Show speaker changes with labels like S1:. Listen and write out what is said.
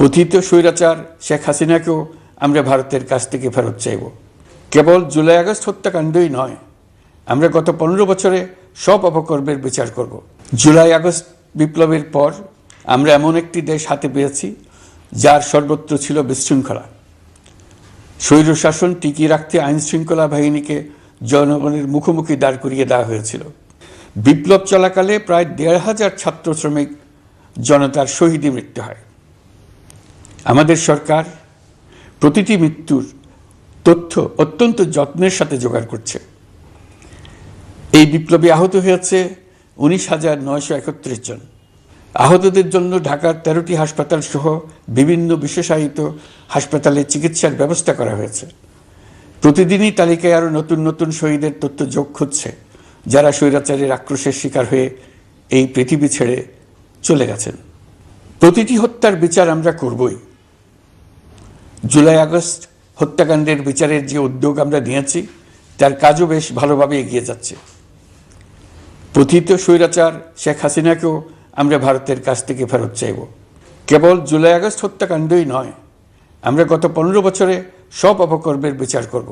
S1: পতিত স্বৈরাচার শেখ হাসিনাকেও আমরা ভারতের কাছ থেকে ফেরত চাইব। কেবল জুলাই আগস্ট হত্যাকাণ্ডই নয়, আমরা গত 15 বছরে সব অপকর্মের বিচার করব। জুলাই আগস্ট বিপ্লবের পর আমরা এমন একটি দেশ হাতে পেয়েছি যার সর্বত্র ছিল বিশৃঙ্খলা। স্বৈরশাসন টিকিয়ে রাখতে আইন শৃঙ্খলা বাহিনীকে জনগণের মুখোমুখি দাঁড় করিয়ে দেওয়া হয়েছিল। বিপ্লব চলাকালে প্রায় 1,500 ছাত্র শ্রমিক জনতার শহীদে মৃত্যু হয়। আমাদের সরকার প্রতিটি মৃত্যুর তথ্য অত্যন্ত যত্নের সাথে জোগাড় করছে। এই বিপ্লবে আহত হয়েছে 19,931 জন। আহতদের জন্য ঢাকার 13টি হাসপাতাল সহ বিভিন্ন বিশেষায়িত হাসপাতালে চিকিৎসার ব্যবস্থা করা হয়েছে। প্রতিদিনই তালিকায় আরও নতুন নতুন শহীদের তথ্য যোগ হচ্ছে, যারা স্বৈরাচারের আক্রোশের শিকার হয়ে এই পৃথিবী ছেড়ে চলে গেছেন। প্রতিটি হত্যার বিচার আমরা করবই। জুলাই আগস্ট হত্যাকাণ্ডের বিচারের যে উদ্যোগ আমরা নিয়েছি তার কাজও বেশ ভালোভাবে এগিয়ে যাচ্ছে। পতিত স্বৈরাচার শেখ হাসিনাকেও আমরা ভারতের কাছ থেকে ফেরত চাইব। কেবল জুলাই আগস্ট হত্যাকাণ্ডই নয়, আমরা গত 15 বছরে সব অপকর্মের বিচার করব।